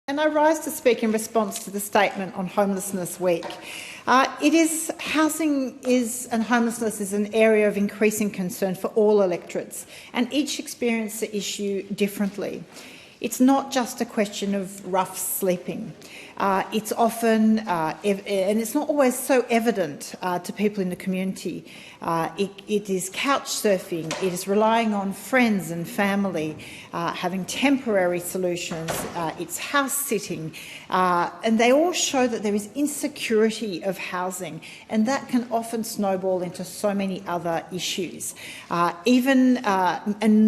And I rise to speak in response to the statement on Homelessness Week. Housing and homelessness is an area of increasing concern for all electorates, and each experience the issue differently. It's not just a question of rough sleeping. It's often, and it's not always so evident to people in the community. It is couch surfing, it is relying on friends and family, having temporary solutions, it's house sitting, and they all show that there is insecurity of housing, and that can often snowball into so many other issues. And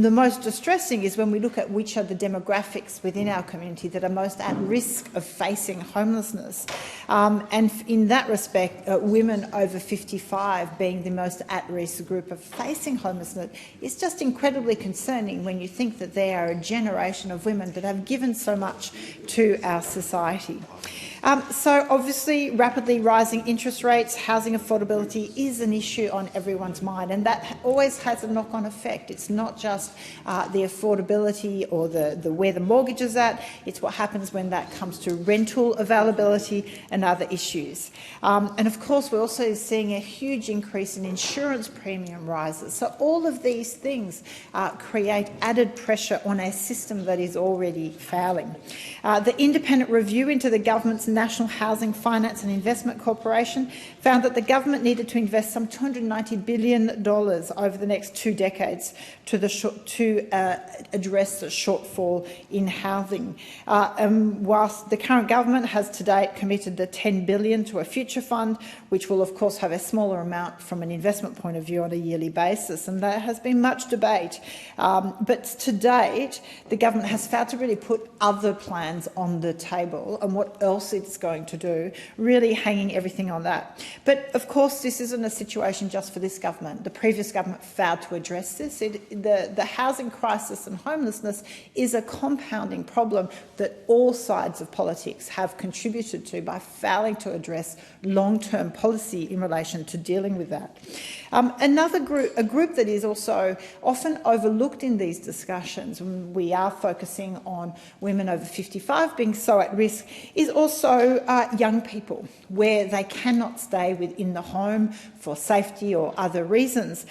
the most distressing is when we look at which are the demographics within our community that are most at risk of facing homelessness. And in that respect, women over 55 being the most at-risk group of facing homelessness is just incredibly concerning when you think that they are a generation of women that have given so much to our society. So obviously, rapidly rising interest rates, housing affordability is an issue on everyone's mind, and that always has a knock-on effect. It's not just the affordability or the where the mortgage is at, it's what happens when that comes to rental availability and other issues. And of course, we're also seeing a huge increase in insurance premium rises. So all of these things create added pressure on a system that is already failing. The independent review into the government's National Housing Finance and Investment Corporation found that the government needed to invest some $290 billion over the next 2 decades to address the shortfall in housing. Whilst the current government has to date committed the $10 billion to a future fund, which will of course have a smaller amount from an investment point of view on a yearly basis, and there has been much debate. But to date, the government has failed to really put other plans on the table and what else it's going to do, really hanging everything on that. But of course, this isn't a situation just for this government. The previous government failed to address this. The housing crisis and homelessness is a compounding problem that all sides of politics have contributed to by failing to address long-term policy in relation to dealing with that. A group that is also often overlooked in these discussions, when we are focusing on women over 55 being so at risk, is also young people, where they cannot stay within the home for safety or other reasons.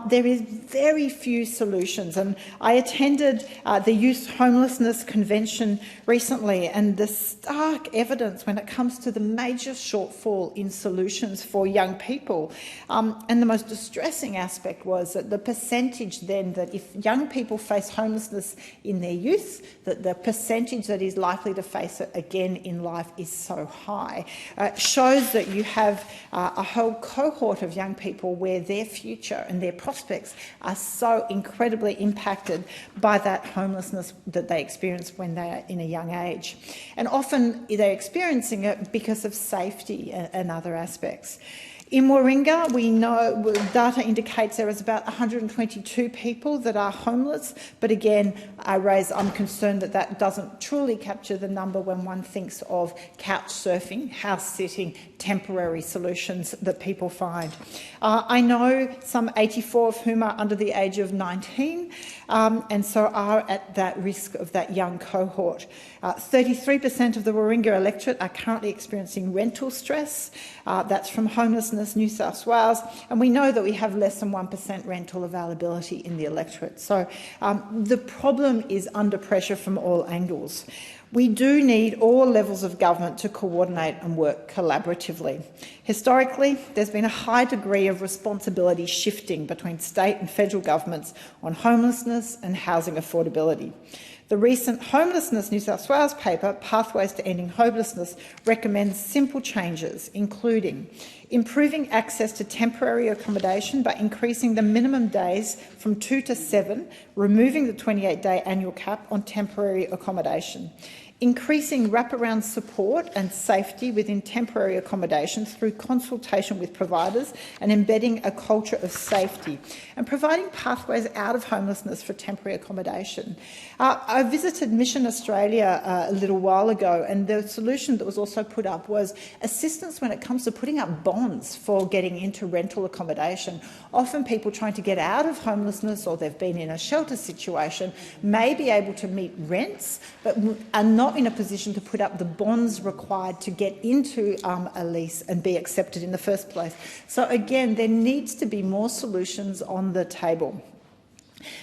There is very few solutions, and I attended the Youth Homelessness Convention recently, and the stark evidence when it comes to the major shortfall in solutions for young people. And the most distressing aspect was that the percentage then that if young people face homelessness in their youth, that the percentage that is likely to face it again in life is so high. Shows that you have a whole cohort of young people where their future and their prospects are so incredibly impacted by that homelessness that they experience when they are in a young age. And often they're experiencing it because of safety and other aspects. In Warringah, we know data indicates there is about 122 people that are homeless, but again, I'm concerned that that doesn't truly capture the number when one thinks of couch surfing, house sitting, temporary solutions that people find. I know some 84 of whom are under the age of 19, and so are at that risk of that young cohort. 33% of the Warringah electorate are currently experiencing rental stress. That's from Homelessness New South Wales, and we know that we have less than 1% rental availability in the electorate. So the problem is under pressure from all angles. We do need all levels of government to coordinate and work collaboratively. Historically, there's been a high degree of responsibility shifting between state and federal governments on homelessness and housing affordability. The recent Homelessness New South Wales paper, Pathways to Ending Homelessness, recommends simple changes, including improving access to temporary accommodation by increasing the minimum days from 2 to 7, removing the 28-day annual cap on temporary accommodation, increasing wraparound support and safety within temporary accommodations through consultation with providers and embedding a culture of safety, and providing pathways out of homelessness for temporary accommodation. I visited Mission Australia a little while ago, and the solution that was also put up was assistance when it comes to putting up bonds for getting into rental accommodation. Often people trying to get out of homelessness, or they've been in a shelter situation, may be able to meet rents but are not not in a position to put up the bonds required to get into a lease and be accepted in the first place. So again, there needs to be more solutions on the table.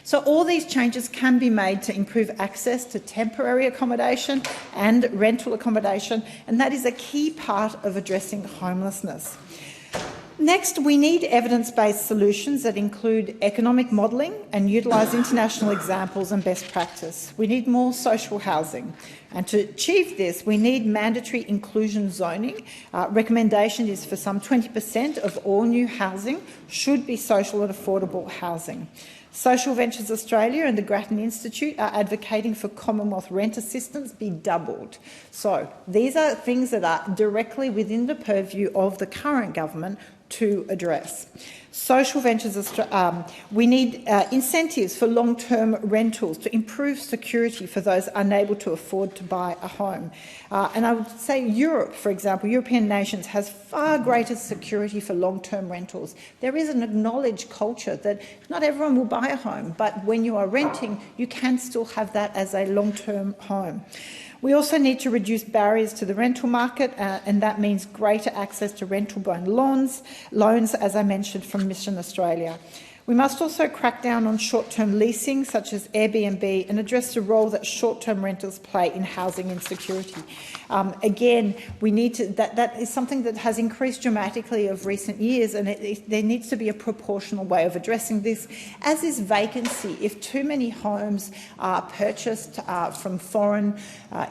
So all these changes can be made to improve access to temporary accommodation and rental accommodation, and that is a key part of addressing homelessness. Next, we need evidence-based solutions that include economic modelling and utilise international examples and best practice. We need more social housing. And to achieve this, we need mandatory inclusion zoning. Recommendation is for some 20% of all new housing should be social and affordable housing. Social Ventures Australia and the Grattan Institute are advocating for Commonwealth rent assistance be doubled. So these are things that are directly within the purview of the current government to address. Social Ventures Australia, we need incentives for long-term rentals to improve security for those unable to afford to buy a home. And I would say Europe, for example, European nations has far greater security for long-term rentals. There is an acknowledged culture that not everyone will buy a home, but when you are renting, you can still have that as a long-term home. We also need to reduce barriers to the rental market, and that means greater access to rental loans, as I mentioned, from Mission Australia. We must also crack down on short-term leasing, such as Airbnb, and address the role that short-term rentals play in housing insecurity. Again, we need to, that is something that has increased dramatically of recent years, and there needs to be a proportional way of addressing this, as is vacancy. If too many homes are purchased from foreign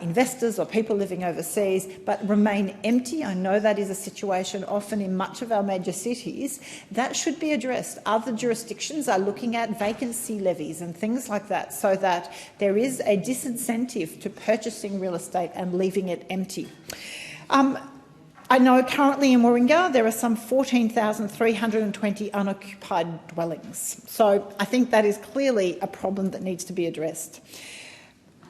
investors or people living overseas but remain empty, I know that is a situation often in much of our major cities, that should be addressed. Other jurisdictions are looking at vacancy levies and things like that, so that there is a disincentive to purchasing real estate and leaving it empty. I know currently in Warringah there are some 14,320 unoccupied dwellings. So I think that is clearly a problem that needs to be addressed.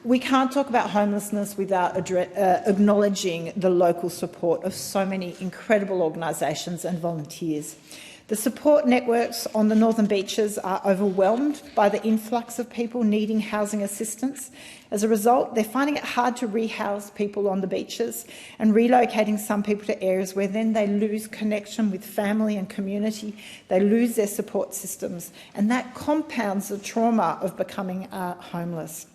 We can't talk about homelessness without acknowledging the local support of so many incredible organisations and volunteers. The support networks on the Northern Beaches are overwhelmed by the influx of people needing housing assistance. As a result, they're finding it hard to rehouse people on the beaches and relocating some people to areas where then they lose connection with family and community, they lose their support systems, and that compounds the trauma of becoming homeless.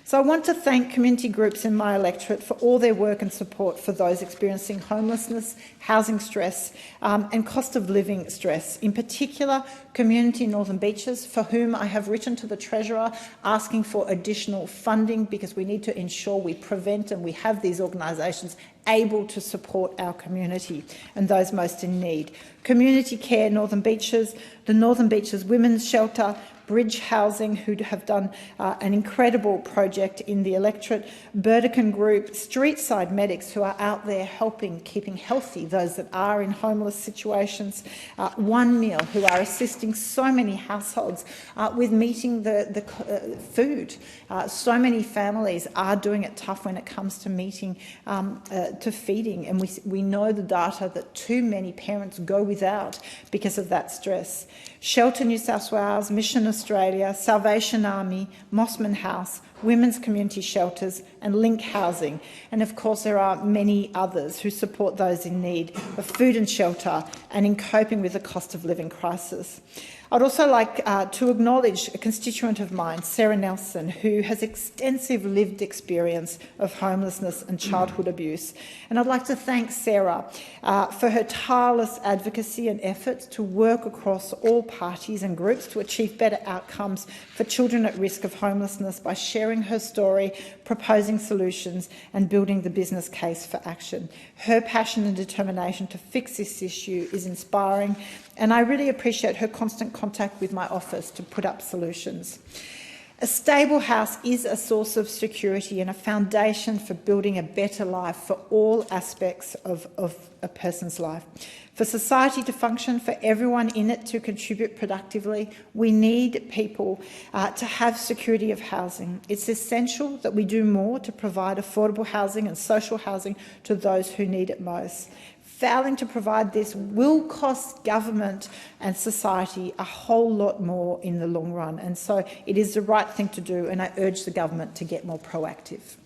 So I want to thank community groups in my electorate for all their work and support for those experiencing homelessness, housing stress and cost of living stress. In particular, Community Northern Beaches, for whom I have written to the Treasurer asking for additional funding because we need to ensure we prevent and we have these organisations able to support our community and those most in need. Community Care Northern Beaches, the Northern Beaches Women's Shelter, Bridge Housing, who have done an incredible project in the electorate, Burdekin Group, Streetside Medics, who are out there helping, keeping healthy those that are in homeless situations, One Meal, who are assisting so many households with meeting the food. So many families are doing it tough when it comes to meeting, to feeding, and we know the data that too many parents go without because of that stress. Shelter New South Wales, Mission Australia, Salvation Army, Mossman House, Women's Community Shelters and Link Housing. And of course there are many others who support those in need of food and shelter and in coping with the cost of living crisis. I'd also like to acknowledge a constituent of mine, Sarah Nelson, who has extensive lived experience of homelessness and childhood abuse. And I'd like to thank Sarah for her tireless advocacy and efforts to work across all parties and groups to achieve better outcomes for children at risk of homelessness by sharing her story, proposing solutions and building the business case for action. Her passion and determination to fix this issue is inspiring, and I really appreciate her constant contact with my office to put up solutions. A stable house is a source of security and a foundation for building a better life for all aspects of a person's life. For society to function, for everyone in it to contribute productively, we need people to have security of housing. It's essential that we do more to provide affordable housing and social housing to those who need it most. Failing to provide this will cost government and society a whole lot more in the long run, and so it is the right thing to do, and I urge the government to get more proactive.